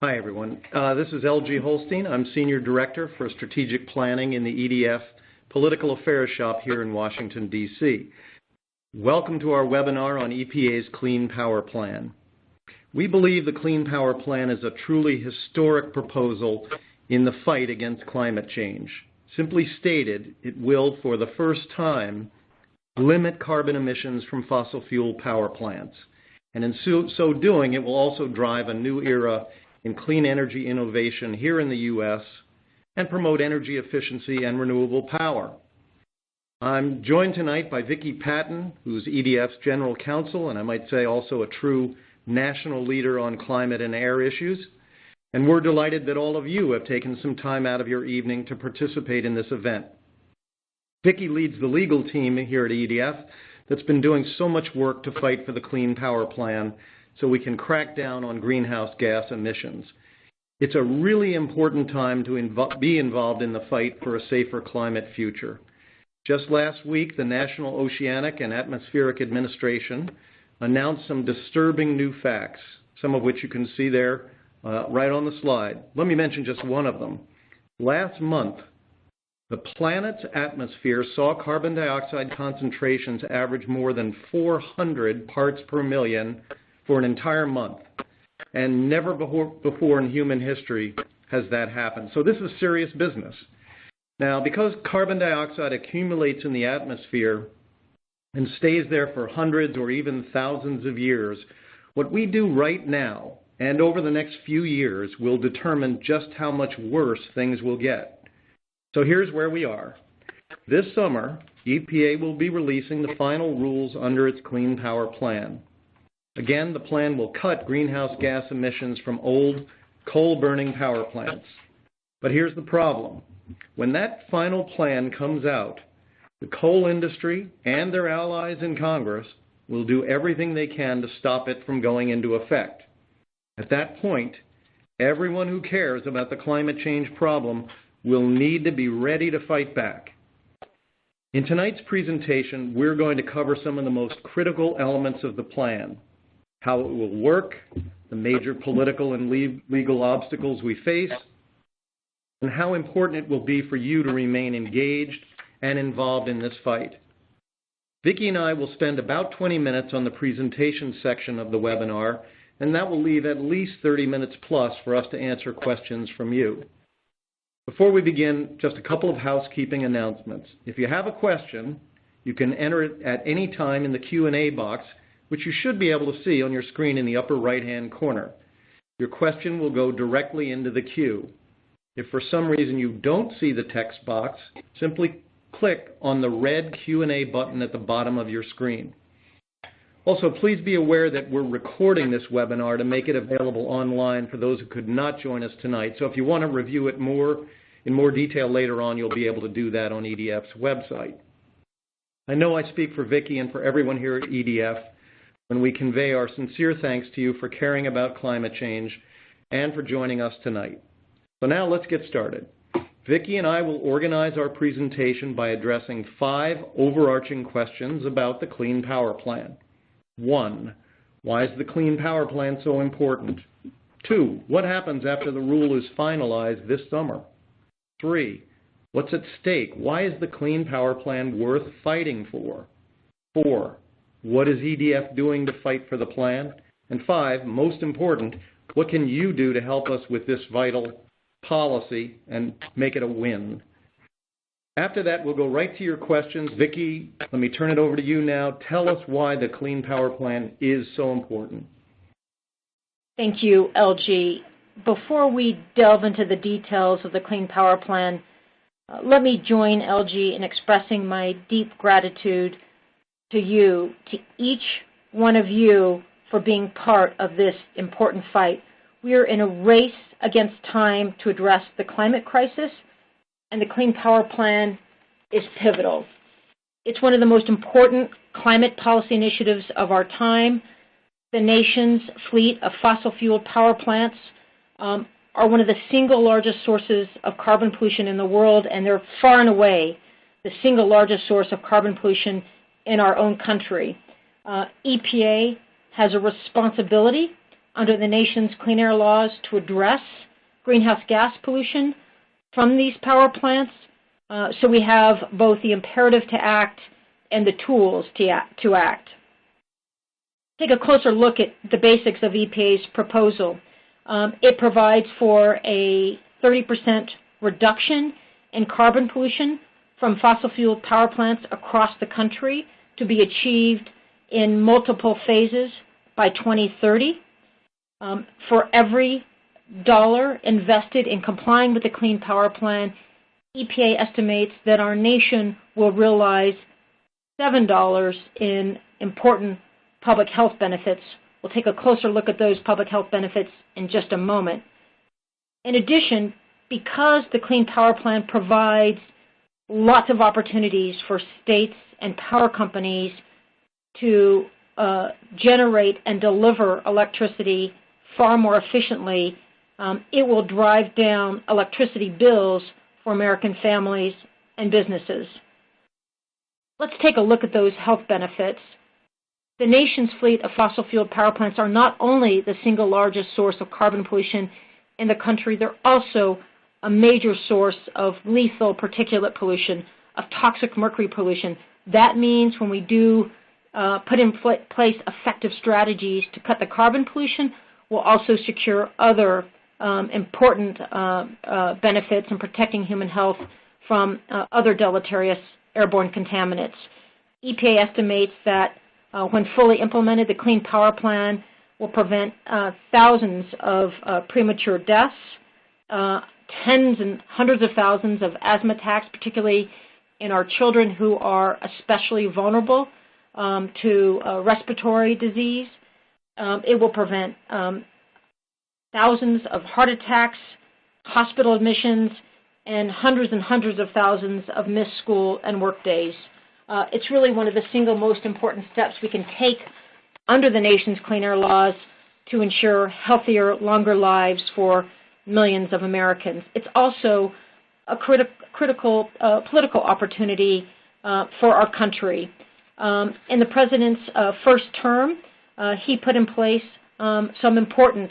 Hi, everyone. This is L.G. Holstein. I'm Senior Director for Strategic Planning in the EDF Political Affairs Shop here in Washington, D.C. Welcome to our webinar on EPA's Clean Power Plan. We believe the Clean Power Plan is a truly historic proposal in the fight against climate change. Simply stated, it will, for the first time, limit carbon emissions from fossil fuel power plants. And in so doing, it will also drive a new era in clean energy innovation here in the U.S. and promote energy efficiency and renewable power. I'm joined tonight by Vicki Patton, who's EDF's General Counsel, and I might say also a true national leader on climate and air issues. And we're delighted that all of you have taken some time out of your evening to participate in this event. Vicki leads the legal team here at EDF that's been doing so much work to fight for the Clean Power Plan so we can crack down on greenhouse gas emissions. It's a really important time to be involved in the fight for a safer climate future. Just last week, the National Oceanic and Atmospheric Administration announced some disturbing new facts, some of which you can see there right on the slide. Let me mention just one of them. Last month, the planet's atmosphere saw carbon dioxide concentrations average more than 400 parts per million for an entire month. And never before in human history has that happened. So this is serious business. Now, because carbon dioxide accumulates in the atmosphere and stays there for hundreds or even thousands of years, what we do right now and over the next few years will determine just how much worse things will get. So here's where we are. This summer, EPA will be releasing the final rules under its Clean Power Plan. Again, the plan will cut greenhouse gas emissions from old coal-burning power plants. But here's the problem. When that final plan comes out, the coal industry and their allies in Congress will do everything they can to stop it from going into effect. At that point, everyone who cares about the climate change problem will need to be ready to fight back. In tonight's presentation, we're going to cover some of the most critical elements of the plan: how it will work, the major political and legal obstacles we face, and how important it will be for you to remain engaged and involved in this fight. Vicki and I will spend about 20 minutes on the presentation section of the webinar, and that will leave at least 30 minutes plus for us to answer questions from you. Before we begin, just a couple of housekeeping announcements. If you have a question, you can enter it at any time in the Q&A box, which you should be able to see on your screen in the upper right-hand corner. Your question will go directly into the queue. If for some reason you don't see the text box, simply click on the red Q&A button at the bottom of your screen. Also, please be aware that we're recording this webinar to make it available online for those who could not join us tonight. So if you want to review it in more detail later on, you'll be able to do that on EDF's website. I know I speak for Vicki and for everyone here at EDF when we convey our sincere thanks to you for caring about climate change and for joining us tonight. So now let's get started. Vicki and I will organize our presentation by addressing 5 overarching questions about the Clean Power Plan. 1, why is the Clean Power Plan so important? 2, what happens after the rule is finalized this summer? 3, what's at stake? Why is the Clean Power Plan worth fighting for? 4, what is EDF doing to fight for the plan? And 5, most important, what can you do to help us with this vital policy and make it a win? After that, we'll go right to your questions. Vicki, let me turn it over to you now. Tell us why the Clean Power Plan is so important. Thank you, LG. Before we delve into the details of the Clean Power Plan, let me join LG in expressing my deep gratitude to you, to each one of you, for being part of this important fight. We are in a race against time to address the climate crisis, and the Clean Power Plan is pivotal. It's one of the most important climate policy initiatives of our time. The nation's fleet of fossil fuel power plants are one of the single largest sources of carbon pollution in the world, and they're far and away the single largest source of carbon pollution in our own country. EPA has a responsibility under the nation's clean air laws to address greenhouse gas pollution from these power plants. So we have both the imperative to act and the tools to act. Take a closer look at the basics of EPA's proposal. It provides for a 30% reduction in carbon pollution from fossil fuel power plants across the country to be achieved in multiple phases by 2030. For every dollar invested in complying with the Clean Power Plan, EPA estimates that our nation will realize $7 in important public health benefits. We'll take a closer look at those public health benefits in just a moment. In addition, because the Clean Power Plan provides lots of opportunities for states and power companies to generate and deliver electricity far more efficiently, it will drive down electricity bills for American families and businesses. Let's take a look at those health benefits. The nation's fleet of fossil fuel power plants are not only the single largest source of carbon pollution in the country, they're also a major source of lethal particulate pollution, of toxic mercury pollution. That means when we do put in place effective strategies to cut the carbon pollution, we'll also secure other important benefits in protecting human health from other deleterious airborne contaminants. EPA estimates that when fully implemented, the Clean Power Plan will prevent thousands of premature deaths, tens and hundreds of thousands of asthma attacks, particularly in our children who are especially vulnerable to respiratory disease. It will prevent thousands of heart attacks, hospital admissions, and hundreds of thousands of missed school and work days. It's really one of the single most important steps we can take under the nation's clean air laws to ensure healthier, longer lives for millions of Americans. It's also a critical political opportunity for our country. In the president's first term, he put in place some important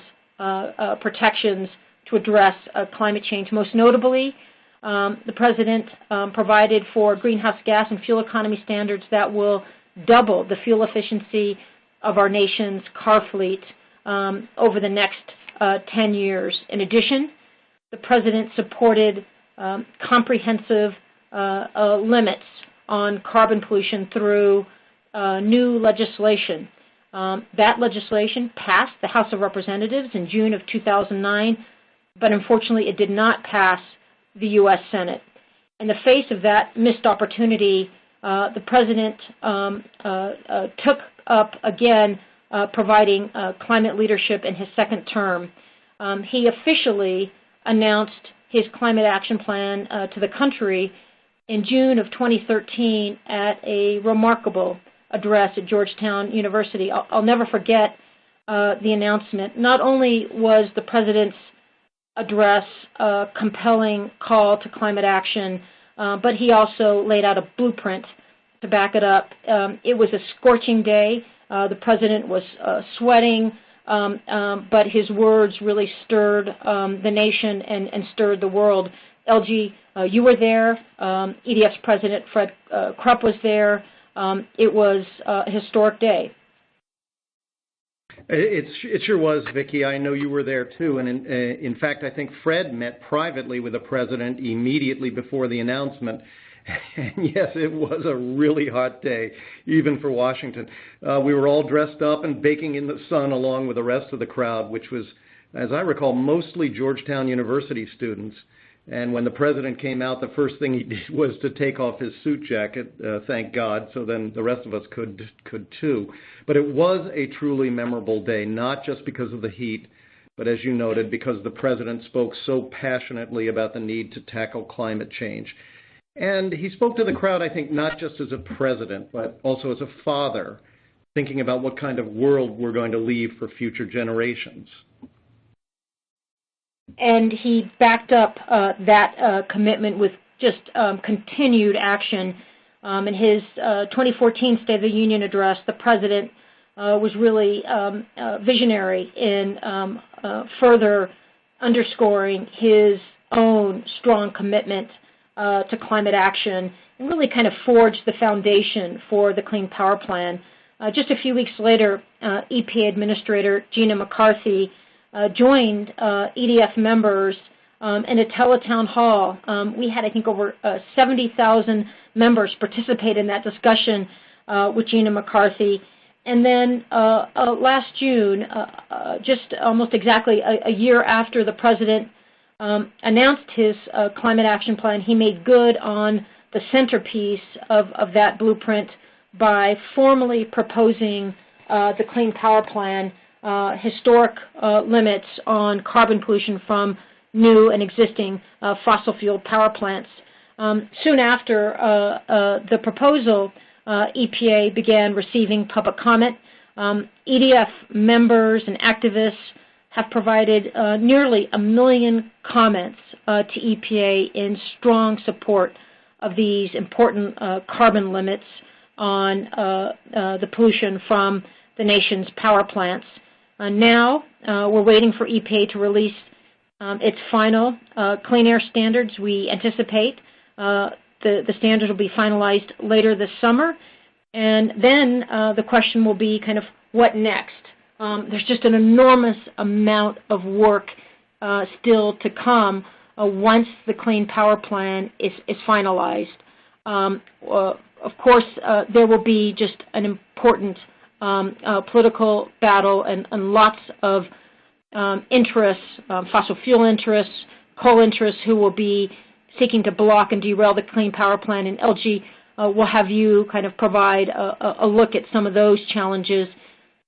protections to address climate change. Most notably, the president provided for greenhouse gas and fuel economy standards that will double the fuel efficiency of our nation's car fleet over the next 10 years. In addition, the president supported comprehensive limits on carbon pollution through new legislation. That legislation passed the House of Representatives in June of 2009, but unfortunately it did not pass the U.S. Senate. In the face of that missed opportunity, the president took up again providing climate leadership in his second term. He officially announced his climate action plan to the country in June of 2013 at a remarkable address at Georgetown University. I'll never forget the announcement. Not only was the president's address a compelling call to climate action, but he also laid out a blueprint to back it up. It was a scorching day. The president was sweating, but his words really stirred the nation and stirred the world. LG, you were there. EDF's president, Fred Krupp, was there. It was a historic day. It sure was, Vicki. I know you were there too, and in fact, I think Fred met privately with the president immediately before the announcement. And yes, it was a really hot day, even for Washington. We were all dressed up and baking in the sun along with the rest of the crowd, which was, as I recall, mostly Georgetown University students. And when the president came out, the first thing he did was to take off his suit jacket, thank God, so then the rest of us could too. But it was a truly memorable day, not just because of the heat, but as you noted, because the president spoke so passionately about the need to tackle climate change. And he spoke to the crowd, I think, not just as a president, but also as a father, thinking about what kind of world we're going to leave for future generations. And he backed up that commitment with just continued action. In his 2014 State of the Union address, the president was really visionary in further underscoring his own strong commitment to climate action and really kind of forged the foundation for the Clean Power Plan. Just a few weeks later, EPA Administrator Gina McCarthy joined EDF members in a teletown hall. We had, I think, over 70,000 members participate in that discussion with Gina McCarthy. And then last June, just almost exactly a year after the President announced his climate action plan, he made good on the centerpiece of that blueprint by formally proposing the Clean Power Plan, historic limits on carbon pollution from new and existing fossil fuel power plants. Soon after the proposal, EPA began receiving public comment. EDF members and activists have provided nearly 1 million comments to EPA in strong support of these important carbon limits on the pollution from the nation's power plants. Now we're waiting for EPA to release its final clean air standards. We anticipate the standards will be finalized later this summer. And then the question will be kind of what next? There's just an enormous amount of work still to come once the Clean Power Plan is finalized. Of course, there will be just an important political battle and lots of interests, fossil fuel interests, coal interests, who will be seeking to block and derail the Clean Power Plan. And LG will have you kind of provide a look at some of those challenges.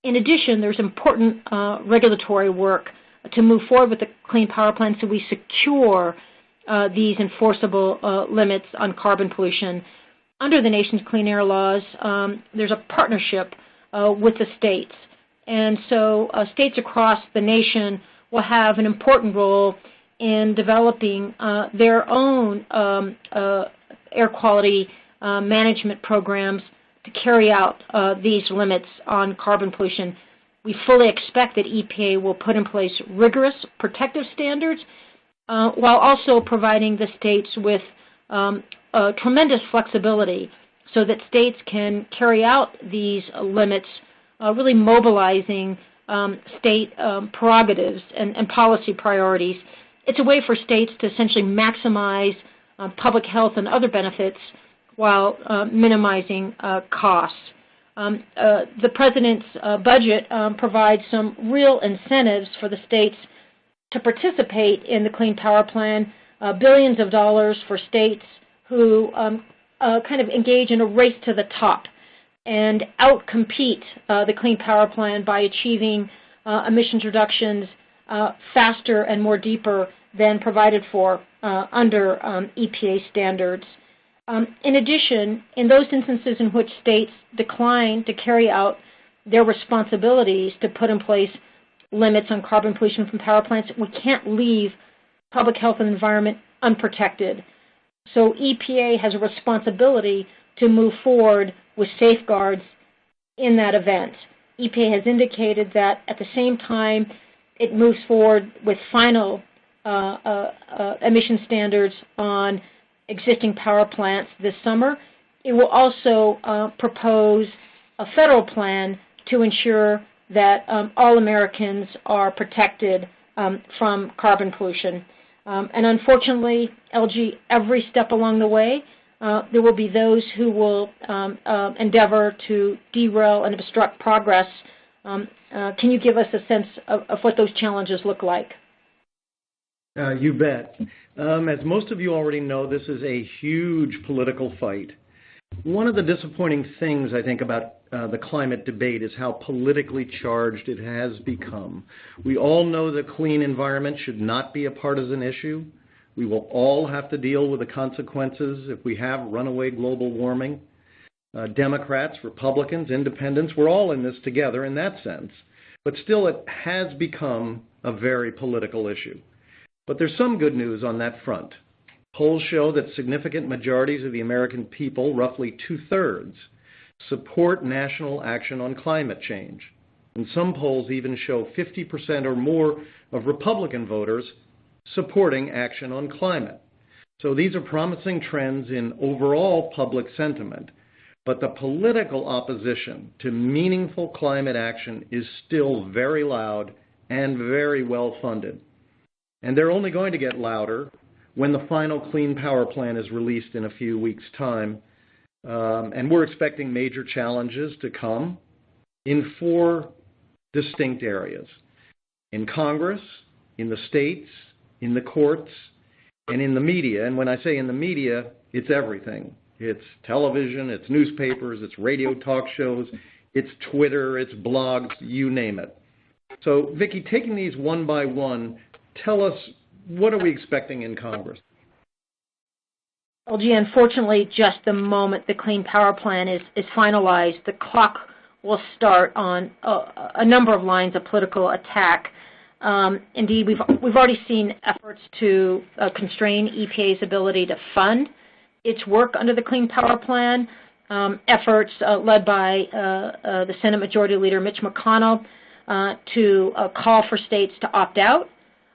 In addition, there's important regulatory work to move forward with the Clean Power Plan so we secure these enforceable limits on carbon pollution. Under the nation's clean air laws, there's a partnership with the states. And so states across the nation will have an important role in developing their own air quality management programs to carry out these limits on carbon pollution. We fully expect that EPA will put in place rigorous protective standards while also providing the states with tremendous flexibility so that states can carry out these limits, really mobilizing state prerogatives and policy priorities. It's a way for states to essentially maximize public health and other benefits while minimizing costs. The President's budget provides some real incentives for the states to participate in the Clean Power Plan, billions of dollars for states who kind of engage in a race to the top and outcompete the Clean Power Plan by achieving emissions reductions faster and more deeper than provided for under EPA standards. In addition, in those instances in which states decline to carry out their responsibilities to put in place limits on carbon pollution from power plants, we can't leave public health and environment unprotected. So EPA has a responsibility to move forward with safeguards in that event. EPA has indicated that at the same time it moves forward with final emission standards on existing power plants this summer, it will also propose a federal plan to ensure that all Americans are protected from carbon pollution. And unfortunately, LG, every step along the way, there will be those who will endeavor to derail and obstruct progress. Can you give us a sense of what those challenges look like? You bet. As most of you already know, this is a huge political fight. One of the disappointing things, I think, about the climate debate is how politically charged it has become. We all know the clean environment should not be a partisan issue. We will all have to deal with the consequences if we have runaway global warming. Democrats, Republicans, independents, we're all in this together in that sense. But still, it has become a very political issue. But there's some good news on that front. Polls show that significant majorities of the American people, roughly 2/3, support national action on climate change. And some polls even show 50% or more of Republican voters supporting action on climate. So these are promising trends in overall public sentiment, but the political opposition to meaningful climate action is still very loud and very well funded. And they're only going to get louder when the final Clean Power Plan is released in a few weeks' time. And we're expecting major challenges to come in 4 distinct areas: in Congress, in the states, in the courts, and in the media. And when I say in the media, it's everything. It's television, it's newspapers, it's radio talk shows, it's Twitter, it's blogs, you name it. So, Vicki, taking these one by one, tell us, what are we expecting in Congress? Well, gee, unfortunately, just the moment the Clean Power Plan is finalized, the clock will start on a number of lines of political attack. Indeed, we've already seen efforts to constrain EPA's ability to fund its work under the Clean Power Plan, efforts led by the Senate Majority Leader Mitch McConnell to call for states to opt out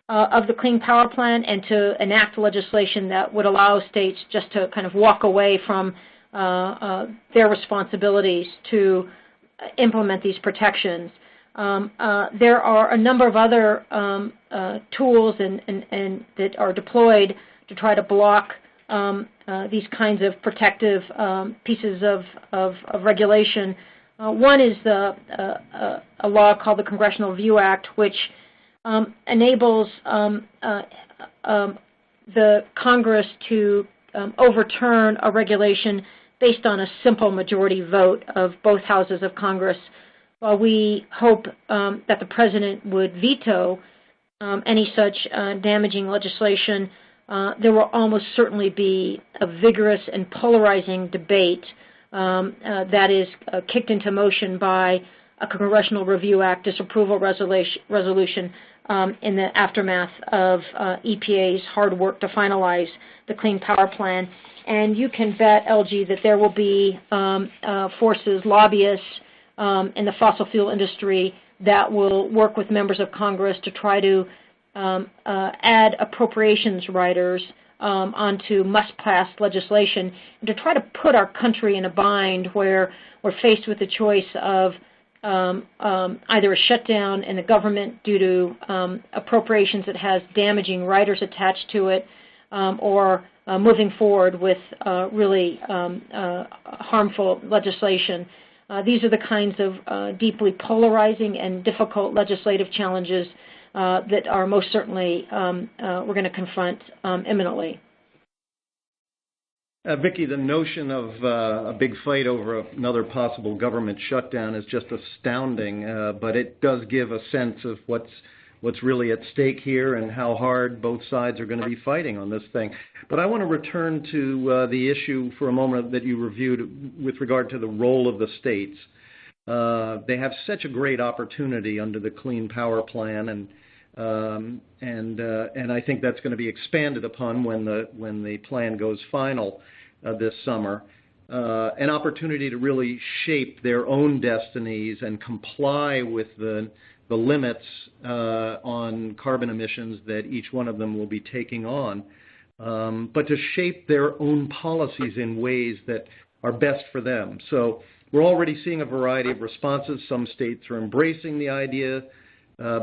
of the Clean Power Plan and to enact legislation that would allow states just to kind of walk away from their responsibilities to implement these protections. There are a number of other tools and that are deployed to try to block these kinds of protective pieces of regulation. One is a law called the Congressional Review Act, which enables the Congress to overturn a regulation based on a simple majority vote of both houses of Congress. While we hope that the President would veto any such damaging legislation, there will almost certainly be a vigorous and polarizing debate that is kicked into motion by a Congressional Review Act disapproval resolution in the aftermath of EPA's hard work to finalize the Clean Power Plan. And you can bet, LG, that there will be forces, lobbyists in the fossil fuel industry that will work with members of Congress to try to add appropriations riders onto must-pass legislation, and to try to put our country in a bind where we're faced with the choice of either a shutdown in the government due to appropriations that has damaging riders attached to it, or moving forward with really harmful legislation. These are the kinds of deeply polarizing and difficult legislative challenges that are most certainly we're going to confront imminently. Vicki, the notion of a big fight over another possible government shutdown is just astounding, but it does give a sense of what's really at stake here and how hard both sides are going to be fighting on this thing. But I want to return to the issue for a moment that you reviewed with regard to the role of the states. They have such a great opportunity under the Clean Power Plan, and I think that's going to be expanded upon when the plan goes final this summer. An opportunity to really shape their own destinies and comply with the limits on carbon emissions that each one of them will be taking on, but to shape their own policies in ways that are best for them. So we're already seeing a variety of responses. Some states are embracing the idea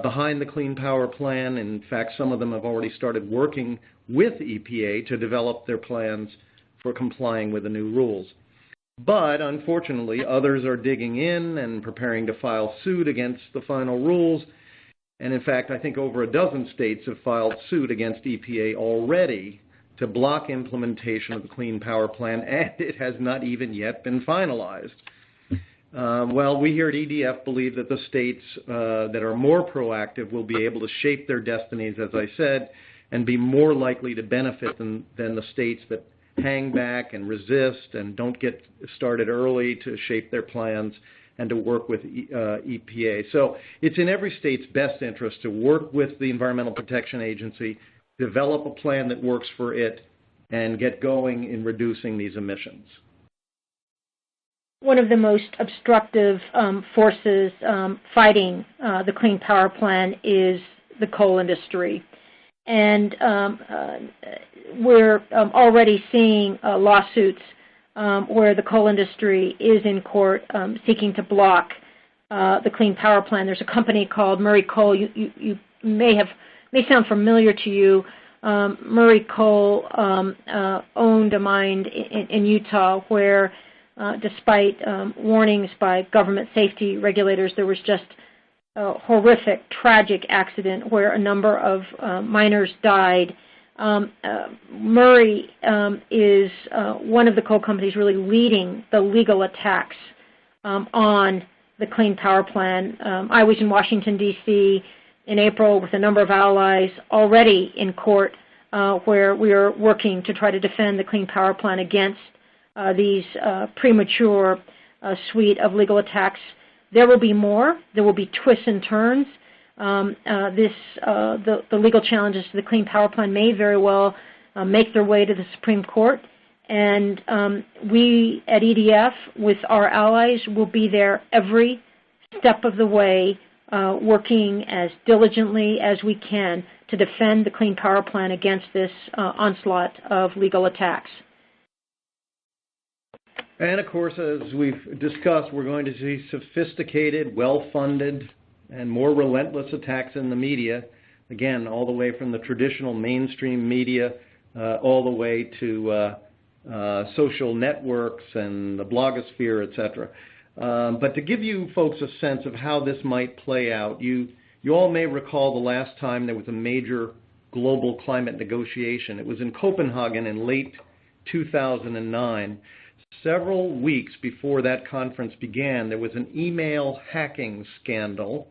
behind the Clean Power Plan. In fact, some of them have already started working with EPA to develop their plans for complying with the new rules. But unfortunately, others are digging in and preparing to file suit against the final rules. And in fact, I think over a dozen states have filed suit against EPA already to block implementation of the Clean Power Plan, and it has not even yet been finalized. Well, we here at EDF believe that the states that are more proactive will be able to shape their destinies, as I said, and be more likely to benefit than the states that hang back and resist and don't get started early to shape their plans and to work with EPA. So it's in every state's best interest to work with the Environmental Protection Agency, develop a plan that works for it, and get going in reducing these emissions. one of the most obstructive forces fighting the Clean Power Plan is the coal industry. And we're already seeing lawsuits where the coal industry is in court seeking to block the Clean Power Plan. There's a company called Murray Coal. You may sound familiar to you. Murray Coal owned a mine in Utah where, despite warnings by government safety regulators, there was just a horrific, tragic accident where a number of miners died. Murray is one of the coal companies really leading the legal attacks on the Clean Power Plan. I was in Washington, D.C. in April with a number of allies already in court where we are working to try to defend the Clean Power Plan against these premature suite of legal attacks. There will be more. There will be twists and turns. The legal challenges to the Clean Power Plan may very well make their way to the Supreme Court. And we at EDF, with our allies, will be there every step of the way, working as diligently as we can to defend the Clean Power Plan against this onslaught of legal attacks. And of course, as we've discussed, we're going to see sophisticated, well-funded, and more relentless attacks in the media, again, all the way from the traditional mainstream media all the way to social networks and the blogosphere, et cetera. But to give you folks a sense of how this might play out, you all may recall the last time there was a major global climate negotiation. It was in Copenhagen in late 2009. Several weeks before that conference began, there was an email hacking scandal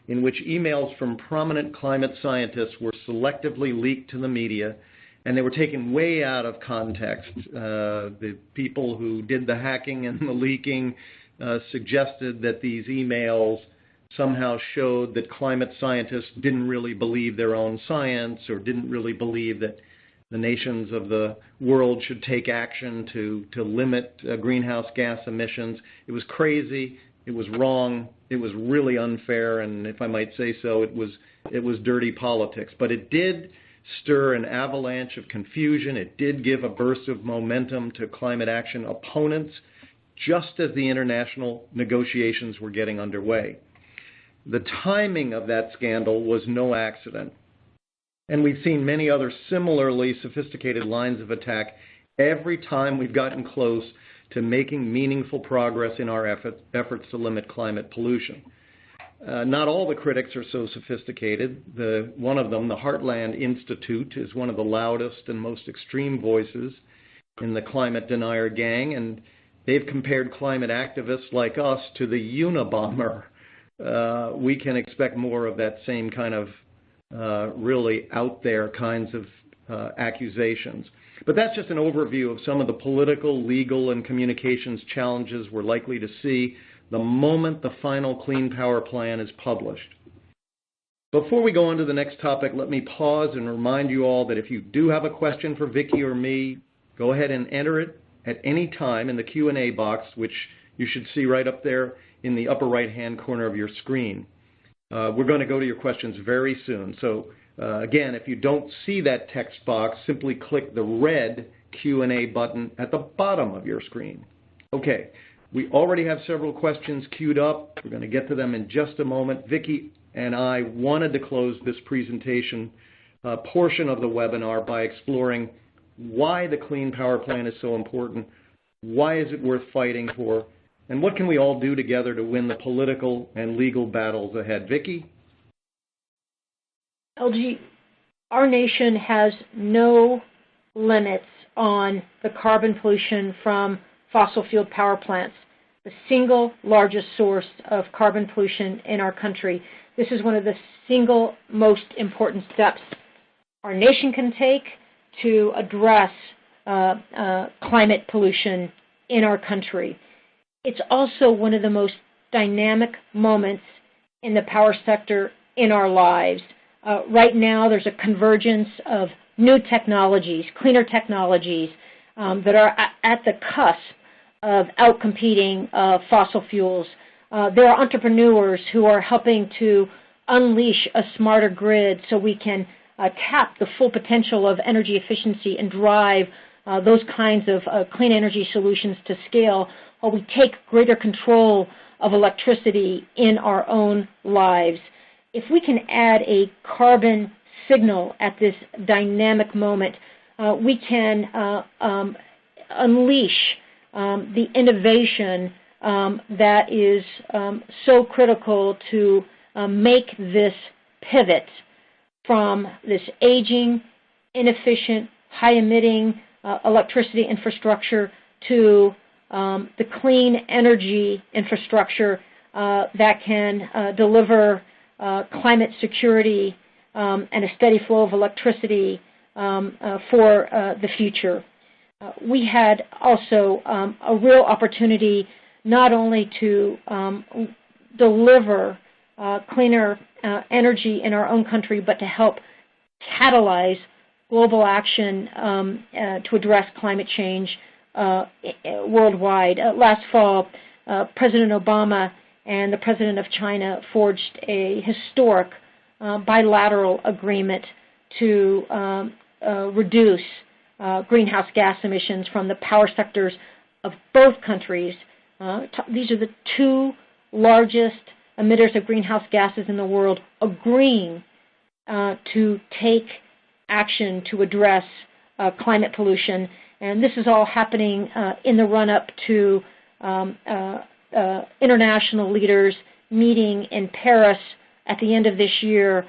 in which emails from prominent climate scientists were selectively leaked to the media, and they were taken way out of context. The people who did the hacking and the leaking suggested that these emails somehow showed that climate scientists didn't really believe their own science or didn't really believe that the nations of the world should take action to limit greenhouse gas emissions. It was crazy. It was wrong. It was really unfair, and if I might say so, it was dirty politics. But it did stir an avalanche of confusion. It did give a burst of momentum to climate action opponents just as the international negotiations were getting underway. The timing of that scandal was no accident. And we've seen many other similarly sophisticated lines of attack every time we've gotten close to making meaningful progress in our efforts to limit climate pollution. Not all the critics are so sophisticated. One of them, the Heartland Institute, is one of the loudest and most extreme voices in the climate denier gang, and they've compared climate activists like us to the Unabomber. We can expect more of that same kind of really out there kinds of accusations. But that's just an overview of some of the political, legal, and communications challenges we're likely to see the moment the final Clean Power Plan is published. Before we go on to the next topic, let me pause and remind you all that if you do have a question for Vicki or me, go ahead and enter it at any time in the Q&A box, which you should see right up there in the upper right-hand corner of your screen. We're going to go to your questions very soon. So again, if you don't see that text box, simply click the red Q&A button at the bottom of your screen. Okay, we already have several questions queued up. We're going to get to them in just a moment. Vicki and I wanted to close this presentation portion of the webinar by exploring why the Clean Power Plan is so important, why is it worth fighting for, and what can we all do together to win the political and legal battles ahead? Vicki? LG, our nation has no limits on the carbon pollution from fossil fuel power plants, the single largest source of carbon pollution in our country. This is one of the single most important steps our nation can take to address climate pollution in our country. It's also one of the most dynamic moments in the power sector in our lives. Right now, there's a convergence of new technologies, cleaner technologies that are at the cusp of outcompeting fossil fuels. There are entrepreneurs who are helping to unleash a smarter grid so we can tap the full potential of energy efficiency and drive those kinds of clean energy solutions to scale, while we take greater control of electricity in our own lives. If we can add a carbon signal at this dynamic moment, we can unleash the innovation that is so critical to make this pivot from this aging, inefficient, high-emitting electricity infrastructure to the clean energy infrastructure that can deliver climate security and a steady flow of electricity for the future. We had also a real opportunity not only to deliver cleaner energy in our own country, but to help catalyze global action to address climate change worldwide. Last fall, President Obama and the President of China forged a historic bilateral agreement to reduce greenhouse gas emissions from the power sectors of both countries. These are the two largest emitters of greenhouse gases in the world, agreeing to take action to address climate pollution. And this is all happening in the run-up to international leaders meeting in Paris at the end of this year,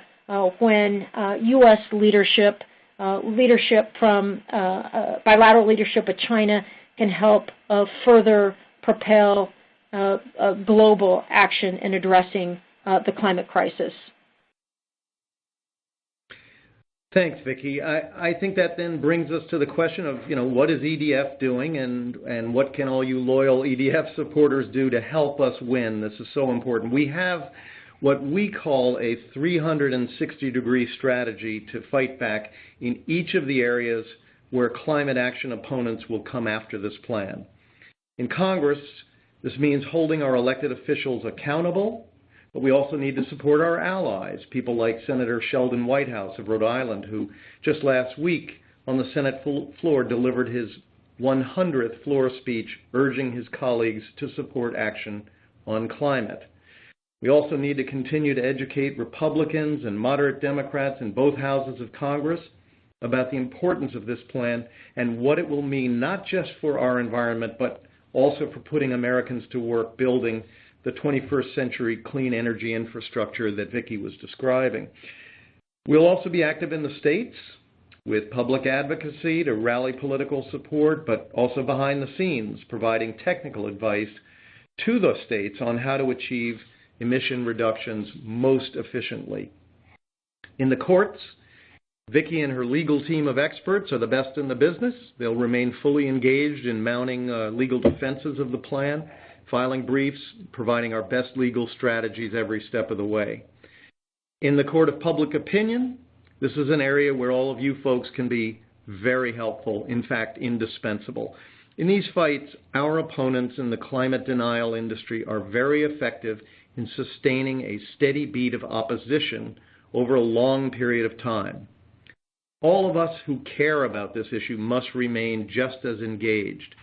when U.S. leadership from bilateral leadership with China can help further propel global action in addressing the climate crisis. Thanks, Vicki. I think that then brings us to the question of, what is EDF doing, and what can all you loyal EDF supporters do to help us win? This is so important. We have what we call a 360-degree strategy to fight back in each of the areas where climate action opponents will come after this plan. In Congress, this means holding our elected officials accountable, but we also need to support our allies, people like Senator Sheldon Whitehouse of Rhode Island, who just last week on the Senate floor delivered his 100th floor speech urging his colleagues to support action on climate. We also need to continue to educate Republicans and moderate Democrats in both houses of Congress about the importance of this plan and what it will mean not just for our environment, but also for putting Americans to work building the 21st century clean energy infrastructure that Vicki was describing. We'll also be active in the states with public advocacy to rally political support, but also behind the scenes, providing technical advice to the states on how to achieve emission reductions most efficiently. In the courts, Vicki and her legal team of experts are the best in the business. They'll remain fully engaged in mounting legal defenses of the plan, filing briefs, providing our best legal strategies every step of the way. In the court of public opinion, this is an area where all of you folks can be very helpful, in fact, indispensable. In these fights, our opponents in the climate denial industry are very effective in sustaining a steady beat of opposition over a long period of time. All of us who care about this issue must remain just as engaged.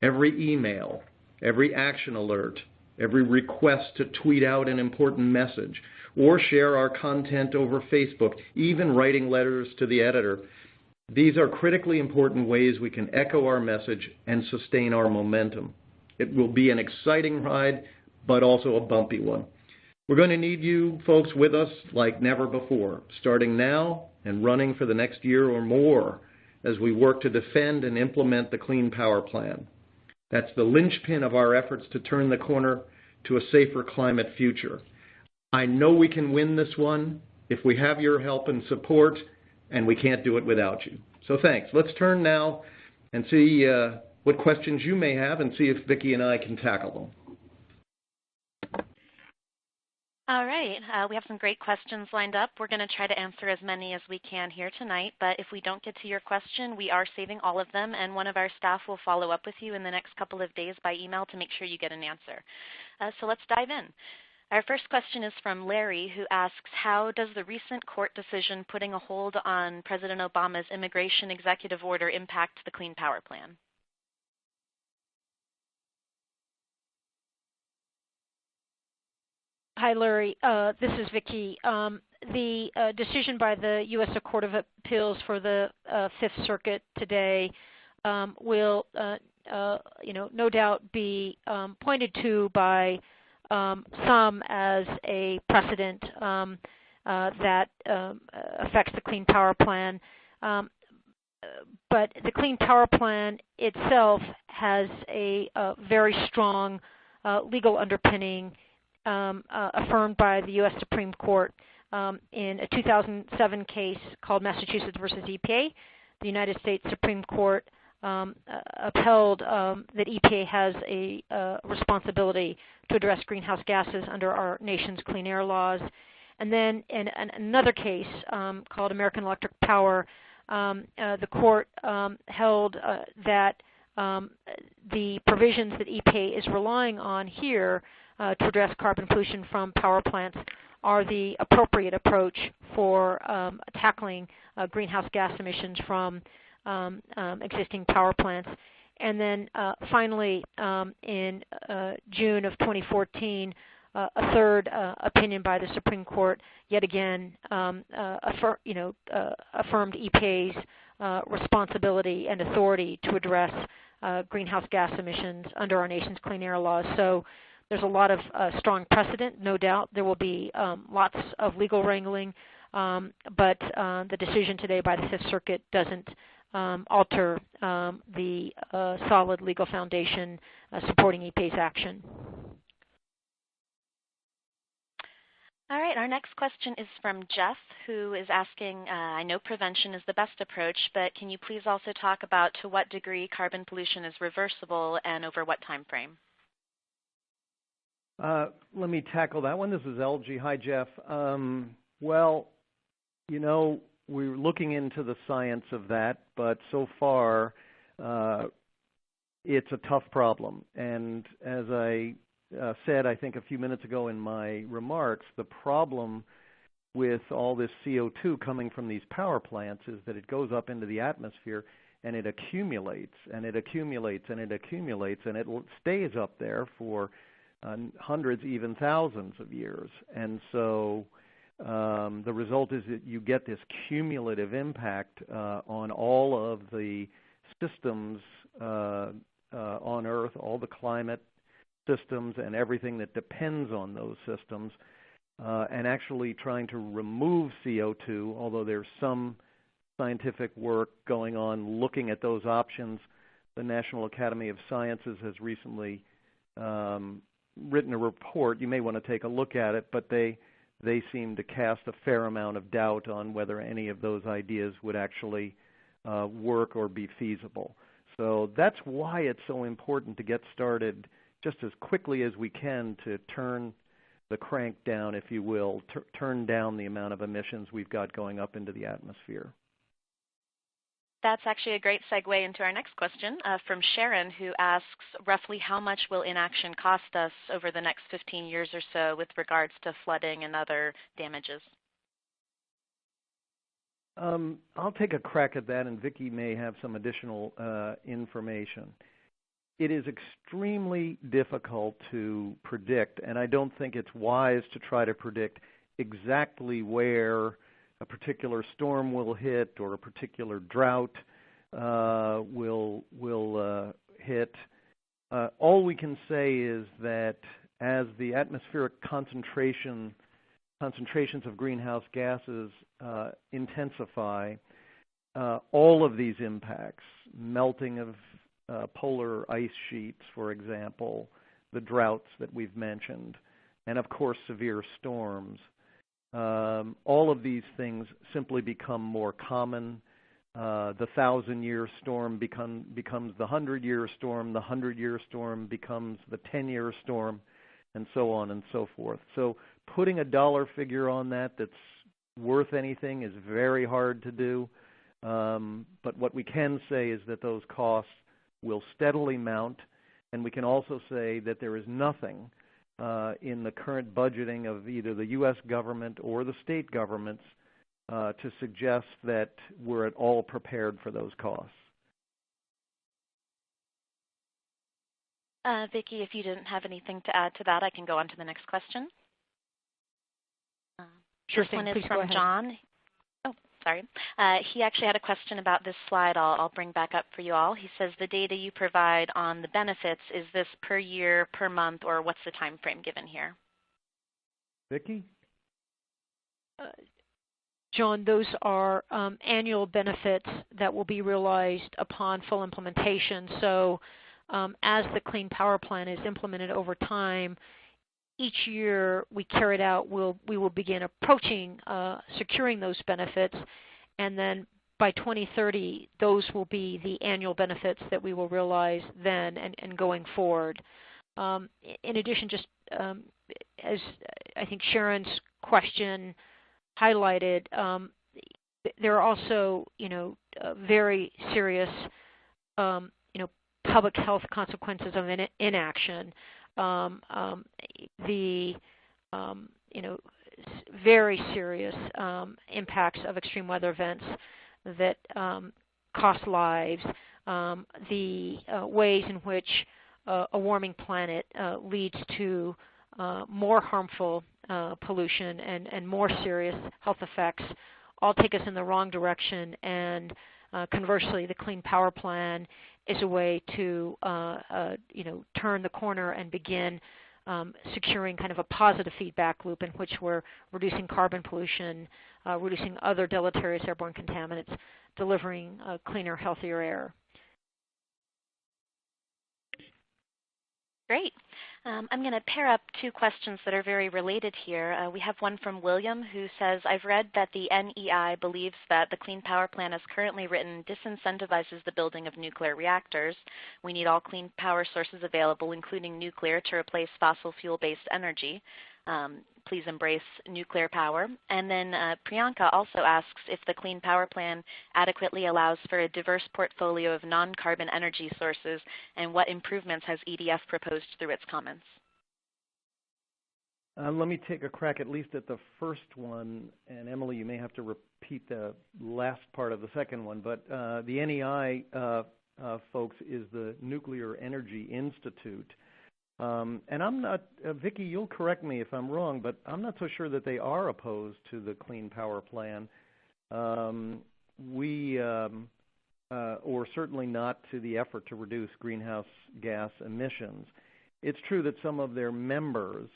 Every email, every action alert, every request to tweet out an important message, or share our content over Facebook, even writing letters to the editor. These are critically important ways we can echo our message and sustain our momentum. It will be an exciting ride, but also a bumpy one. We're going to need you folks with us like never before, starting now and running for the next year or more as we work to defend and implement the Clean Power Plan. That's the linchpin of our efforts to turn the corner to a safer climate future. I know we can win this one if we have your help and support, and we can't do it without you. So thanks. Let's turn now and see what questions you may have and see if Vicki and I can tackle them. All right. We have some great questions lined up. We're going to try to answer as many as we can here tonight, but if we don't get to your question, we are saving all of them, and one of our staff will follow up with you in the next couple of days by email to make sure you get an answer. So let's dive in. Our first question is from Larry, who asks, how does the recent court decision putting a hold on President Obama's immigration executive order impact the Clean Power Plan? Hi, Larry. This is Vicki. The decision by the U.S. Court of Appeals for the Fifth Circuit today will, no doubt be pointed to by some as a precedent that affects the Clean Power Plan. But the Clean Power Plan itself has a very strong legal underpinning affirmed by the U.S. Supreme Court in a 2007 case called Massachusetts versus EPA. The United States Supreme Court upheld that EPA has a responsibility to address greenhouse gases under our nation's clean air laws. And then in another case called American Electric Power, the court held that the provisions that EPA is relying on here to address carbon pollution from power plants are the appropriate approach for tackling greenhouse gas emissions from existing power plants. And then finally, in June of 2014, a third opinion by the Supreme Court yet again affirmed EPA's responsibility and authority to address greenhouse gas emissions under our nation's clean air laws. So there's a lot of strong precedent, no doubt. There will be lots of legal wrangling, but the decision today by the Fifth Circuit doesn't alter the solid legal foundation supporting EPA's action. All right, our next question is from Jeff, who is asking, I know prevention is the best approach, but can you please also talk about to what degree carbon pollution is reversible and over what time frame? Let me tackle that one. This is LG. Hi, Jeff. Well, we're looking into the science of that, but so far it's a tough problem. And as I said, I think a few minutes ago in my remarks, the problem with all this CO2 coming from these power plants is that it goes up into the atmosphere and it accumulates and it accumulates and it accumulates and it stays up there for hundreds, even thousands of years. And so the result is that you get this cumulative impact on all of the systems on Earth, all the climate systems and everything that depends on those systems, and actually trying to remove CO2, although there's some scientific work going on looking at those options. The National Academy of Sciences has recently written a report. You may want to take a look at it, but they seem to cast a fair amount of doubt on whether any of those ideas would actually work or be feasible. So that's why it's so important to get started just as quickly as we can to turn the crank down, if you will, turn down the amount of emissions we've got going up into the atmosphere. That's actually a great segue into our next question from Sharon, who asks, roughly how much will inaction cost us over the next 15 years or so with regards to flooding and other damages? I'll take a crack at that, and Vicki may have some additional information. It is extremely difficult to predict, and I don't think it's wise to try to predict exactly where a particular storm will hit or a particular drought will hit. All we can say is that as the atmospheric concentrations of greenhouse gases intensify, all of these impacts, melting of polar ice sheets, for example, the droughts that we've mentioned, and of course severe storms, all of these things simply become more common. The 1,000-year storm becomes the 100-year storm. The 100-year storm becomes the 10-year storm, and so on and so forth. So putting a dollar figure on that that's worth anything is very hard to do. But what we can say is that those costs will steadily mount, and we can also say that there is nothing in the current budgeting of either the U.S. government or the state governments to suggest that we're at all prepared for those costs. Vicki, if you didn't have anything to add to that, I can go on to the next question. Sure this thing. one is Please from go ahead. John. Oh, sorry. He actually had a question about this slide I'll bring back up for you all. He says the data you provide on the benefits, is this per year, per month, or what's the time frame given here? Vicki? John, those are annual benefits that will be realized upon full implementation. So as the Clean Power Plan is implemented over time, each year we carry it out, we will begin approaching securing those benefits, and then by 2030, those will be the annual benefits that we will realize then and going forward. In addition, just as I think Sharon's question highlighted, there are also, very serious, public health consequences of inaction. Very serious impacts of extreme weather events that cost lives, the ways in which a warming planet leads to more harmful pollution and more serious health effects all take us in the wrong direction, and conversely, the Clean Power Plan is a way to turn the corner and begin securing kind of a positive feedback loop in which we're reducing carbon pollution, reducing other deleterious airborne contaminants, delivering cleaner, healthier air. Great. I'm going to pair up two questions that are very related here. We have one from William who says, I've read that the NEI believes that the Clean Power Plan as currently written disincentivizes the building of nuclear reactors. We need all clean power sources available, including nuclear, to replace fossil fuel-based energy. Please embrace nuclear power. And then Priyanka also asks if the Clean Power Plan adequately allows for a diverse portfolio of non-carbon energy sources, and what improvements has EDF proposed through its comments? Let me take a crack at least at the first one, and Emily, you may have to repeat the last part of the second one, but the NEI, folks, is the Nuclear Energy Institute. And I'm not, Vicki, you'll correct me if I'm wrong, but I'm not so sure that they are opposed to the Clean Power Plan. Or certainly not to the effort to reduce greenhouse gas emissions. It's true that some of their members,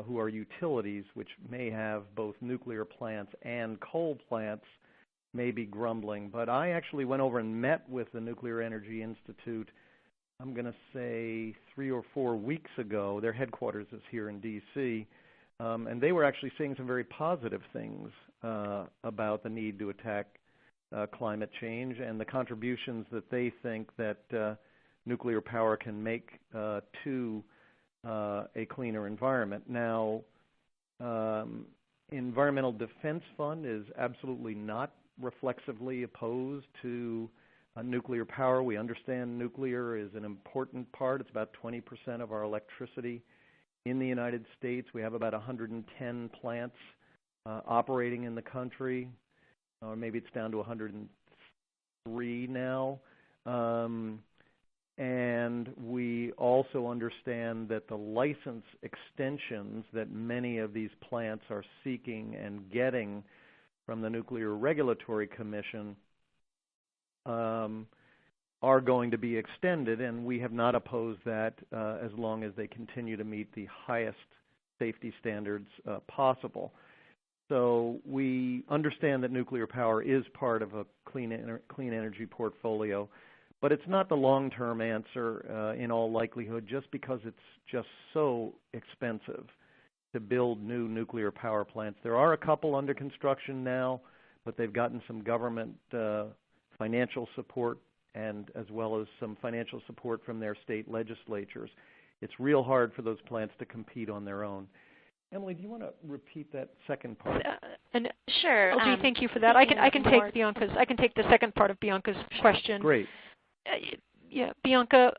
who are utilities, which may have both nuclear plants and coal plants, may be grumbling. But I actually went over and met with the Nuclear Energy Institute, I'm going to say 3 or 4 weeks ago. Their headquarters is here in D.C., and they were actually saying some very positive things about the need to attack climate change and the contributions that they think that nuclear power can make to a cleaner environment. Now, Environmental Defense Fund is absolutely not reflexively opposed to nuclear power. We understand nuclear is an important part. It's about 20% of our electricity in the United States. We have about 110 plants operating in the country, or maybe it's down to 103 now. And we also understand that the license extensions that many of these plants are seeking and getting from the Nuclear Regulatory Commission are going to be extended, and we have not opposed that as long as they continue to meet the highest safety standards possible. So we understand that nuclear power is part of a clean energy portfolio, but it's not the long-term answer in all likelihood, just because it's just so expensive to build new nuclear power plants. There are a couple under construction now, but they've gotten some government financial support, and as well as some financial support from their state legislatures. It's real hard for those plants to compete on their own. Emily, do you want to repeat that second part? Sure. LG, thank you for that. I can take the second part of Bianca's question. Great. Yeah, Bianca,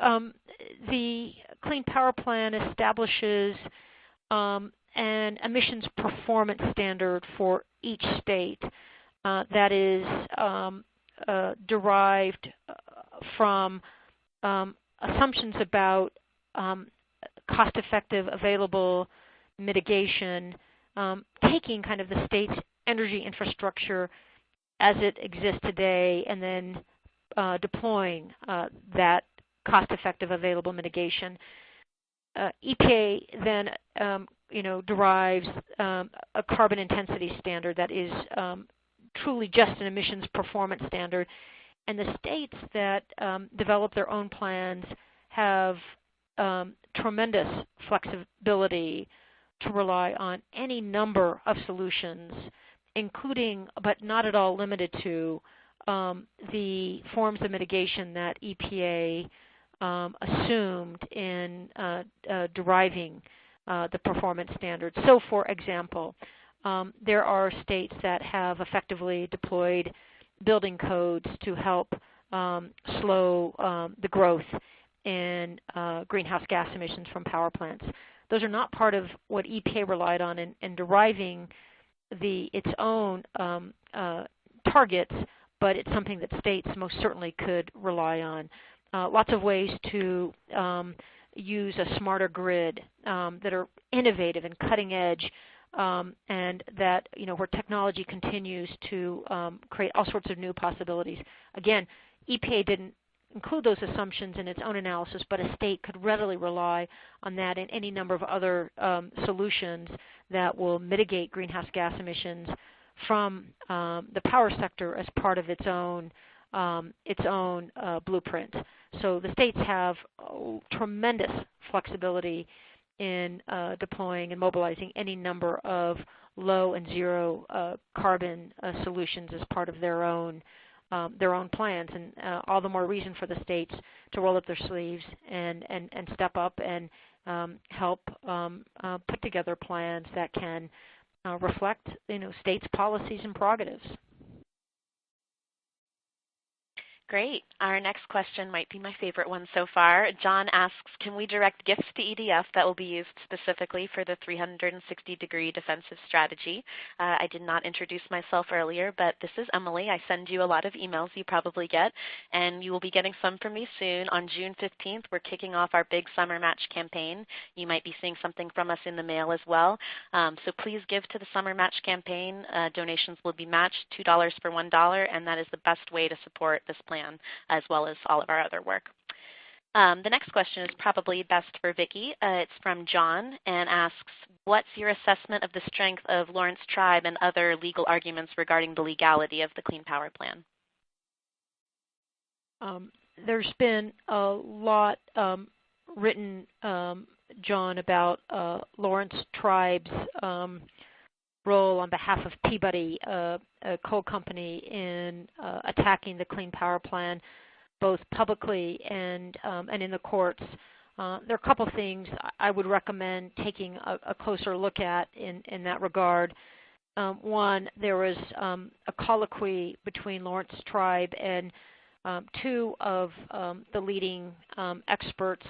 the Clean Power Plan establishes an emissions performance standard for each state that is derived from assumptions about cost-effective, available mitigation, taking kind of the state's energy infrastructure as it exists today and then deploying that cost-effective, available mitigation. EPA then, derives a carbon intensity standard that is truly just an emissions performance standard, and the states that develop their own plans have tremendous flexibility to rely on any number of solutions, including but not at all limited to the forms of mitigation that EPA assumed in deriving the performance standards. So, for example, there are states that have effectively deployed building codes to help slow the growth in greenhouse gas emissions from power plants. Those are not part of what EPA relied on in deriving its own targets, but it's something that states most certainly could rely on. Lots of ways to use a smarter grid that are innovative and cutting edge, and that where technology continues to create all sorts of new possibilities. Again, EPA didn't include those assumptions in its own analysis, but a state could readily rely on that and any number of other solutions that will mitigate greenhouse gas emissions from the power sector as part of its own blueprint. So the states have tremendous flexibility in deploying and mobilizing any number of low and zero carbon solutions as part of their own plans, and all the more reason for the states to roll up their sleeves and step up and help put together plans that can reflect states' policies and prerogatives. Great. Our next question might be my favorite one so far. John asks, can we direct gifts to EDF that will be used specifically for the 360-degree defensive strategy? I did not introduce myself earlier, but this is Emily. I send you a lot of emails you probably get, and you will be getting some from me soon. On June 15th, we're kicking off our big summer match campaign. You might be seeing something from us in the mail as well. So please give to the summer match campaign. Donations will be matched $2 for $1, and that is the best way to support this plan, as well as all of our other work. The next question is probably best for Vicki. It's from John and asks, what's your assessment of the strength of Lawrence Tribe and other legal arguments regarding the legality of the Clean Power Plan? There's been a lot written, John, about Lawrence Tribe's role on behalf of Peabody, a coal company, in attacking the Clean Power Plan, both publicly and in the courts. There are a couple things I would recommend taking a closer look at in that regard. One, there was a colloquy between Lawrence Tribe and two of the leading experts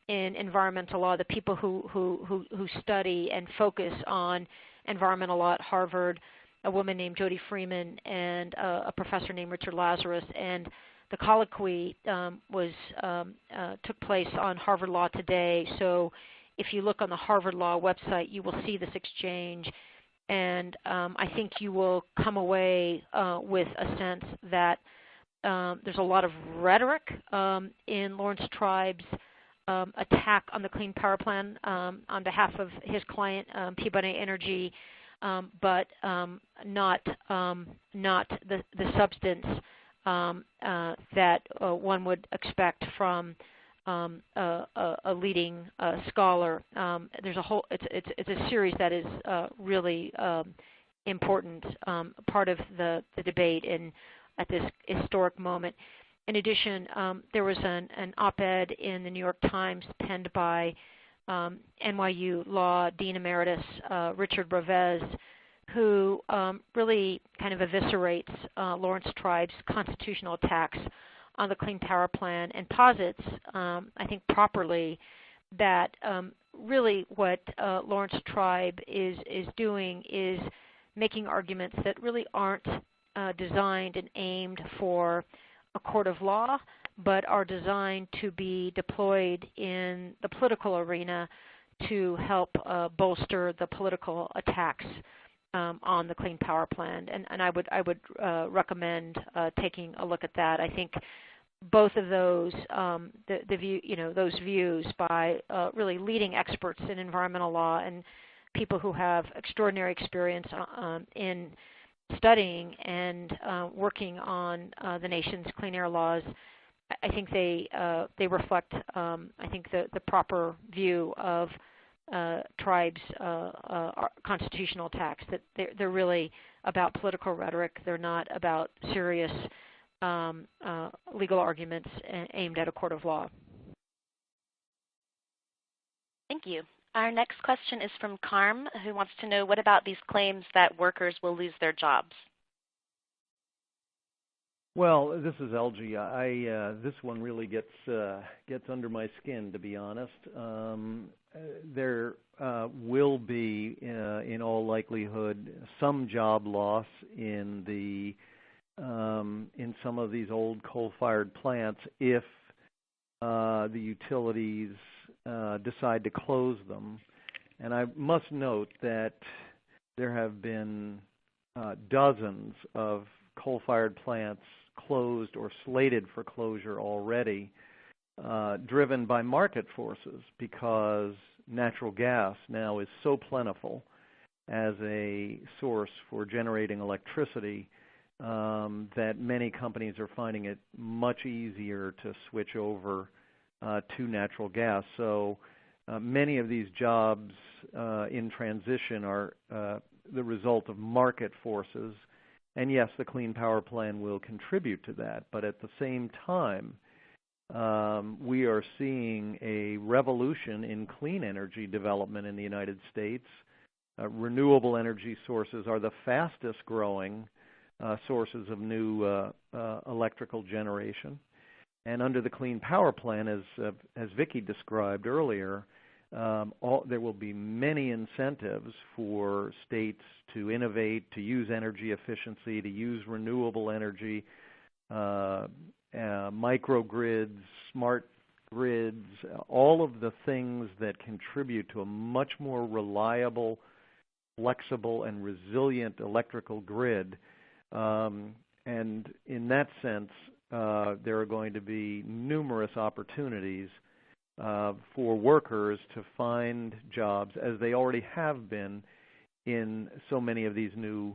in environmental law, the people who study and focus on environmental law at Harvard, a woman named Jody Freeman and a professor named Richard Lazarus. And the colloquy took place on Harvard Law Today. So if you look on the Harvard Law website, you will see this exchange. And I think you will come away with a sense that there's a lot of rhetoric in Lawrence Tribe's attack on the Clean Power Plan on behalf of his client, Peabody Energy, but not the substance that one would expect from a leading scholar. There's a whole it's a series that is really important part of the debate at this historic moment. In addition, there was an op-ed in the New York Times penned by NYU Law Dean Emeritus Richard Revesz, who really kind of eviscerates Lawrence Tribe's constitutional attacks on the Clean Power Plan and posits, I think properly, that really what Lawrence Tribe is doing is making arguments that really aren't designed and aimed for a court of law, but are designed to be deployed in the political arena to help bolster the political attacks on the Clean Power Plan. And I would recommend taking a look at that. I think both of those those views by really leading experts in environmental law and people who have extraordinary experience in studying and working on the nation's clean air laws, I think they reflect I think the proper view of Tribe's constitutional attacks, that they're really about political rhetoric. They're not about serious legal arguments aimed at a court of law. Thank you. Our next question is from Carm, who wants to know, what about these claims that workers will lose their jobs? Well, this is LG. This one really gets under my skin, to be honest. There will be, in all likelihood, some job loss in some of these old coal-fired plants if the utilities decide to close them. And I must note that there have been dozens of coal-fired plants closed or slated for closure already, driven by market forces, because natural gas now is so plentiful as a source for generating electricity that many companies are finding it much easier to switch over to natural gas. So many of these jobs in transition are the result of market forces. And yes, the Clean Power Plan will contribute to that. But at the same time, we are seeing a revolution in clean energy development in the United States. Renewable energy sources are the fastest growing sources of new electrical generation. And under the Clean Power Plan, as Vicki described earlier, there will be many incentives for states to innovate, to use energy efficiency, to use renewable energy, microgrids, smart grids, all of the things that contribute to a much more reliable, flexible, and resilient electrical grid. And in that sense, there are going to be numerous opportunities for workers to find jobs, as they already have been in so many of these new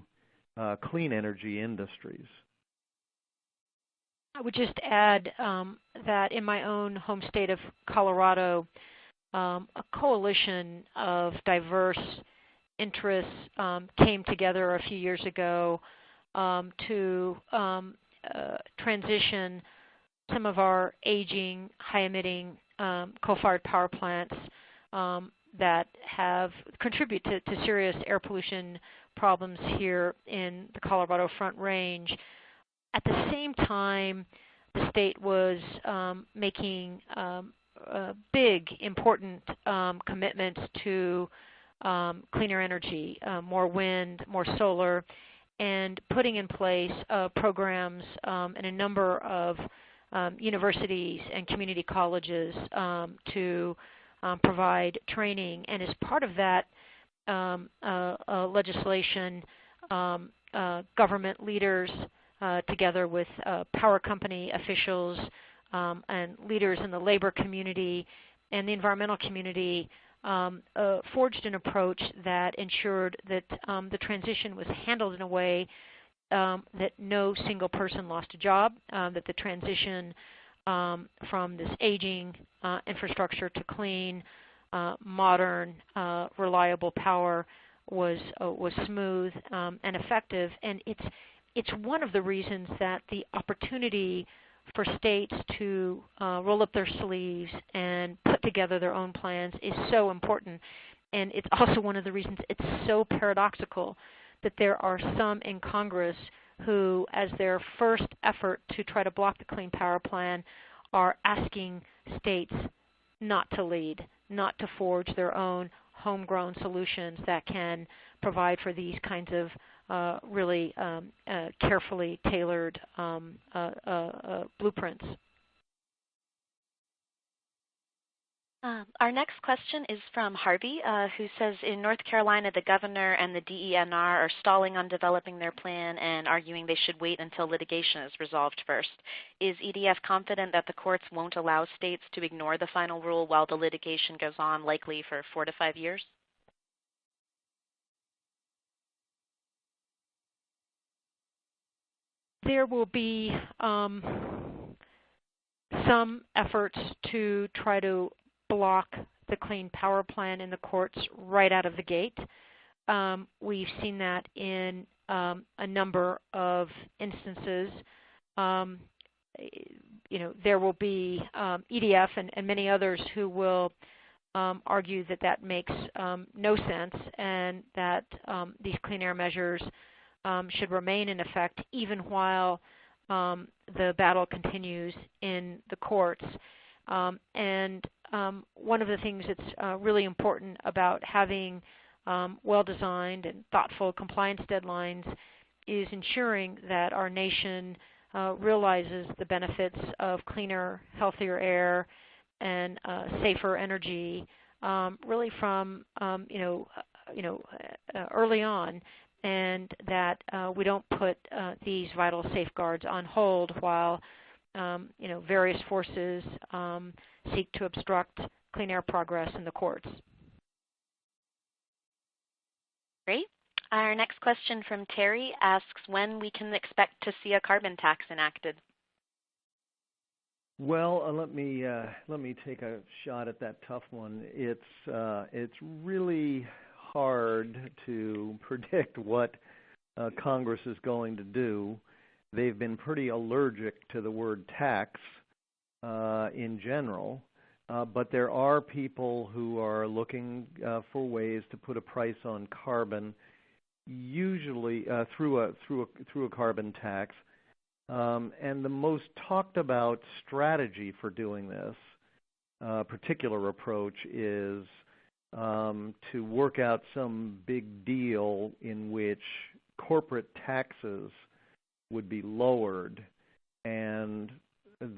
clean energy industries. I would just add that in my own home state of Colorado, a coalition of diverse interests came together a few years ago to transition some of our aging, high-emitting coal-fired power plants that have contributed to serious air pollution problems here in the Colorado Front Range. At the same time, the state was making big, important commitments to cleaner energy, more wind, more solar, and putting in place programs in a number of universities and community colleges to provide training. And as part of that legislation, government leaders together with power company officials and leaders in the labor community and the environmental community forged an approach that ensured that the transition was handled in a way that no single person lost a job, that the transition from this aging infrastructure to clean, modern, reliable power was smooth and effective. And it's one of the reasons that the opportunity for states to roll up their sleeves and put together their own plans is so important. And it's also one of the reasons it's so paradoxical that there are some in Congress who, as their first effort to try to block the Clean Power Plan, are asking states not to lead, not to forge their own homegrown solutions that can provide for these kinds of really carefully tailored blueprints. Our next question is from Harvey, who says, in North Carolina, the governor and the DENR are stalling on developing their plan and arguing they should wait until litigation is resolved first. Is EDF confident that the courts won't allow states to ignore the final rule while the litigation goes on, likely for 4 to 5 years? There will be some efforts to try to block the Clean Power Plan in the courts right out of the gate. We've seen that in a number of instances. There will be EDF and many others who will argue that that makes no sense and that these clean air measures should remain in effect even while the battle continues in the courts. One of the things that's really important about having well-designed and thoughtful compliance deadlines is ensuring that our nation realizes the benefits of cleaner, healthier air and safer energy really from early on, and that we don't put these vital safeguards on hold while various forces seek to obstruct clean air progress in the courts. Great. Our next question from Terry asks when we can expect to see a carbon tax enacted. Well, let me take a shot at that tough one. It's really hard to predict what Congress is going to do. They've been pretty allergic to the word tax in general, but there are people who are looking for ways to put a price on carbon, usually through a carbon tax. And the most talked about strategy for doing this particular approach is to work out some big deal in which corporate taxes would be lowered and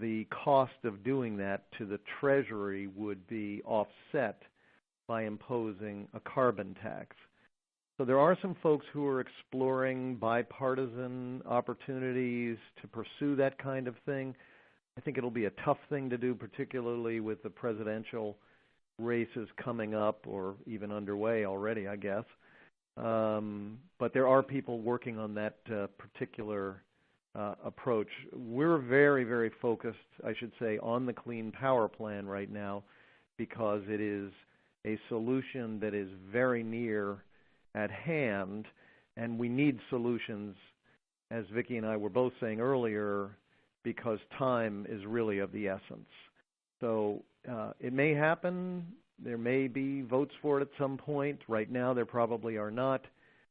the cost of doing that to the Treasury would be offset by imposing a carbon tax. So there are some folks who are exploring bipartisan opportunities to pursue that kind of thing. I think it'll be a tough thing to do, particularly with the presidential races coming up or even underway already, I guess. But there are people working on that particular approach. We're very, very focused, I should say, on the Clean Power Plan right now because it is a solution that is very near at hand, and we need solutions, as Vicki and I were both saying earlier, because time is really of the essence. So it may happen. There may be votes for it at some point. Right now there probably are not.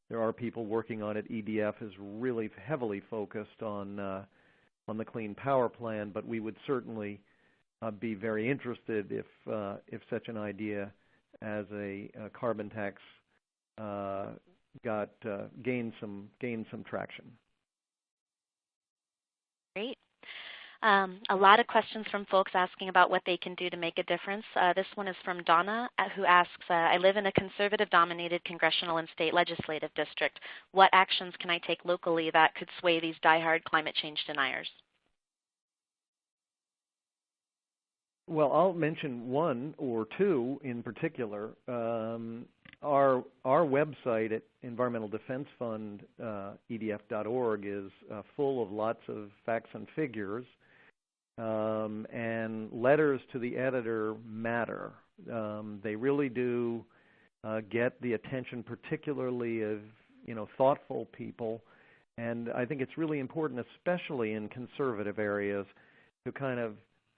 There are people working on it. EDF is really heavily focused on the Clean Power Plan, but we would certainly be very interested if such an idea as a carbon tax gained some traction. Great. A lot of questions from folks asking about what they can do to make a difference. This one is from Donna, who asks, I live in a conservative-dominated congressional and state legislative district. What actions can I take locally that could sway these diehard climate change deniers? Well, I'll mention one or two in particular. Our website at Environmental Defense Fund, EDF.org, is full of lots of facts and figures, and letters to the editor matter. They really do get the attention, particularly of thoughtful people, and I think it's really important, especially in conservative areas, to kind of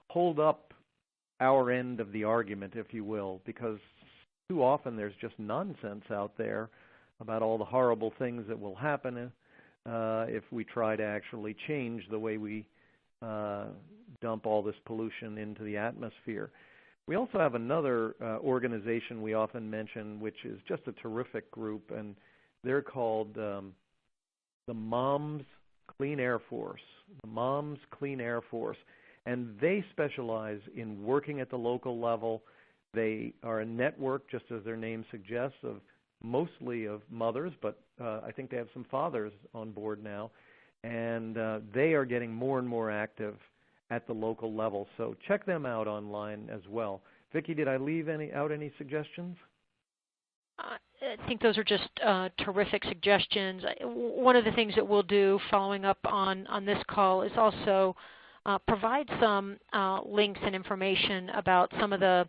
hold up our end of the argument, if you will, because too often there's just nonsense out there about all the horrible things that will happen if we try to actually change the way we dump all this pollution into the atmosphere. We also have another organization we often mention, which is just a terrific group, and they're called the Moms Clean Air Force, the Moms Clean Air Force, and they specialize in working at the local level. They are a network, just as their name suggests, of mostly of mothers, but I think they have some fathers on board now, and they are getting more and more active at the local level. So check them out online as well. Vicki, did I leave out any suggestions? I think those are just terrific suggestions. One of the things that we'll do following up on this call is also provide some links and information about some of the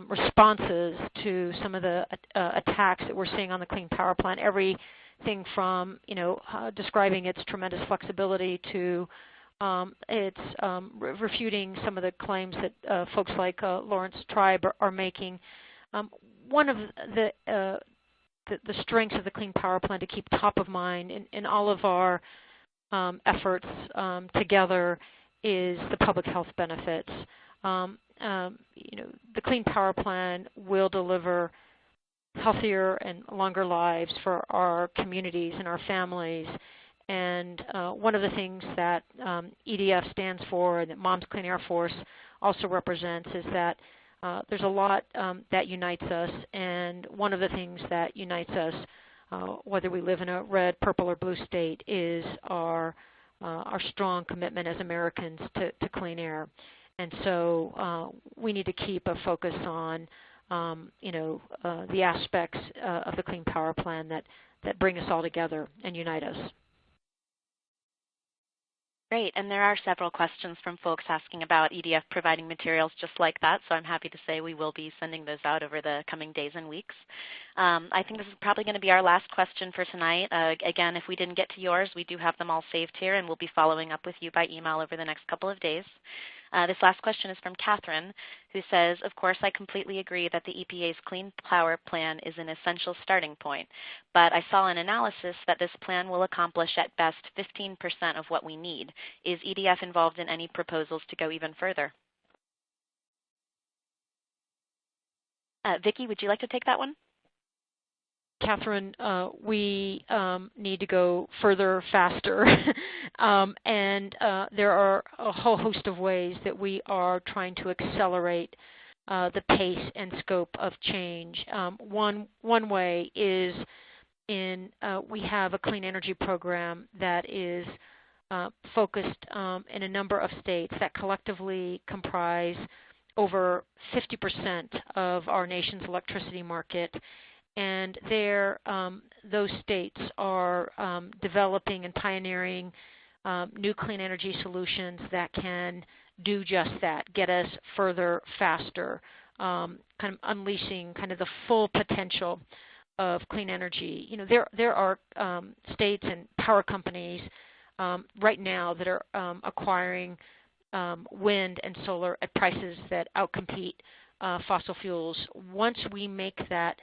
responses to some of the attacks that we're seeing on the Clean Power Plan. Everything from describing its tremendous flexibility to its refuting some of the claims that folks like Lawrence Tribe are making. One of the strengths of the Clean Power Plan to keep top of mind in all of our efforts together is the public health benefits. The Clean Power Plan will deliver healthier and longer lives for our communities and our families. And one of the things that EDF stands for and that Moms Clean Air Force also represents is that there's a lot that unites us. And one of the things that unites us, whether we live in a red, purple, or blue state, is our strong commitment as Americans to clean air. And so we need to keep a focus on, the aspects of the Clean Power Plan that bring us all together and unite us. Great, and there are several questions from folks asking about EDF providing materials just like that, so I'm happy to say we will be sending those out over the coming days and weeks. I think this is probably going to be our last question for tonight. Again, if we didn't get to yours, we do have them all saved here, and we'll be following up with you by email over the next couple of days. This last question is from Catherine, who says, of course, I completely agree that the EPA's Clean Power Plan is an essential starting point, but I saw an analysis that this plan will accomplish at best 15% of what we need. Is EDF involved in any proposals to go even further? Vicki, would you like to take that one? Catherine, we need to go further, faster, and there are a whole host of ways that we are trying to accelerate the pace and scope of change. One way is we have a clean energy program that is focused in a number of states that collectively comprise over 50% of our nation's electricity market. And those states are developing and pioneering new clean energy solutions that can do just that, get us further, faster, kind of unleashing kind of the full potential of clean energy. There are states and power companies right now that are acquiring wind and solar at prices that outcompete fossil fuels. Once we make that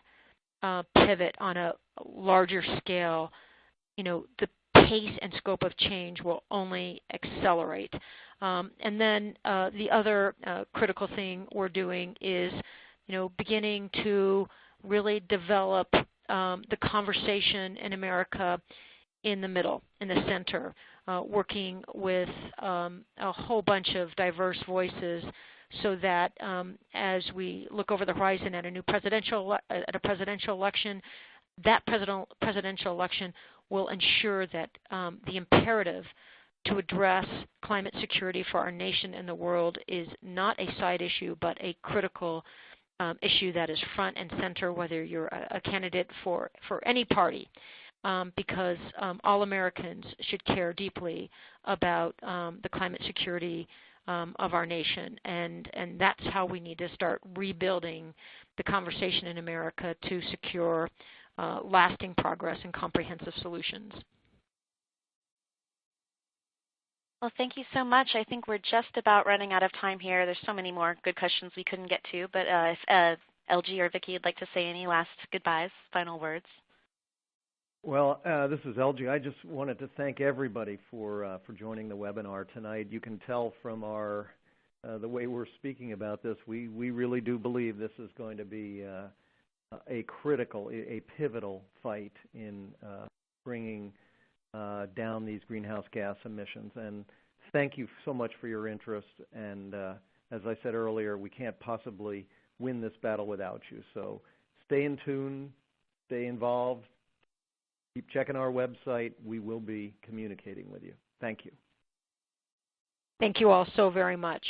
pivot on a larger scale, the pace and scope of change will only accelerate. And then the other critical thing we're doing is, beginning to really develop the conversation in America in the middle, in the center, working with a whole bunch of diverse voices, so that as we look over the horizon at a presidential election, that presidential election will ensure that the imperative to address climate security for our nation and the world is not a side issue, but a critical issue that is front and center, whether you're a candidate for any party, because all Americans should care deeply about the climate security of our nation, and that's how we need to start rebuilding the conversation in America to secure lasting progress and comprehensive solutions. Well, thank you so much. I think we're just about running out of time here. There's so many more good questions we couldn't get to, but if LG or Vicki would like to say any last goodbyes, final words. Well, this is LG. I just wanted to thank everybody for joining the webinar tonight. You can tell from our the way we're speaking about this, we really do believe this is going to be a critical, a pivotal fight in bringing down these greenhouse gas emissions. And thank you so much for your interest. And as I said earlier, we can't possibly win this battle without you. So stay in tune, stay involved, keep checking our website. We will be communicating with you. Thank you. Thank you all so very much.